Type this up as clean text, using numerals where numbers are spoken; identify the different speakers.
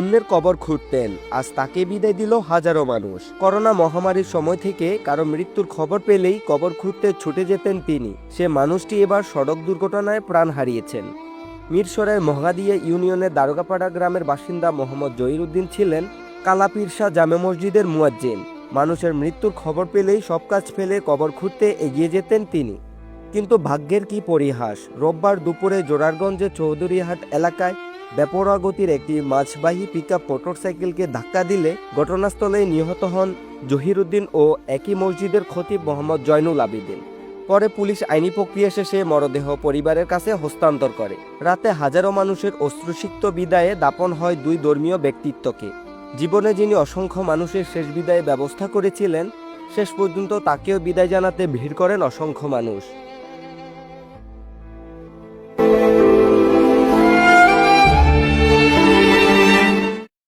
Speaker 1: অন্যের কবর খুঁড়তেন, আজ তাকে বিদায় দিল হাজারো মানুষ। করোনা মহামারীর সময় থেকে কারো মৃত্যুর খবর পেলেই কবর খুঁড়তে ছুটে যেতেন তিনি। সে মানুষটি এবার সড়ক দুর্ঘটনায় প্রাণ হারিয়েছেন। মিরসরাইয়ের মহাদিয়া ইউনিয়নের দারোগাপাড়া গ্রামের বাসিন্দা মোহাম্মদ জহিরুদ্দিন ছিলেন কালাপীরশাহ জামে মসজিদের মুয়াজ্জিন। মানুষের মৃত্যুর খবর পেলেই সব কাজ ফেলে কবর খুঁড়তে এগিয়ে যেতেন তিনি। কিন্তু ভাগ্যের কি পরিহাস, রোববার দুপুরে জোরারগঞ্জের চৌধুরীহাট এলাকায় বেপরোয়া গতির একটি মাছবাহী পিকআপ মোটরসাইকেলকে ধাক্কা দিলে ঘটনাস্থলেই নিহত হন জহিরুদ্দিন ও একই মসজিদের খতিব মোহাম্মদ জয়নুল আবেদিন। পরে পুলিশ আইনি প্রক্রিয়া শেষে মরদেহ পরিবারের কাছে হস্তান্তর করে। রাতে হাজারো মানুষের অশ্রুসিক্ত বিদায়ে দাপন হয় দুই ধর্মীয় ব্যক্তিত্বকে। জীবনে যিনি অসংখ্য মানুষের শেষ বিদায়ে ব্যবস্থা করেছিলেন, শেষ পর্যন্ত তাকেও বিদায় জানাতে ভিড় করেন অসংখ্য মানুষ।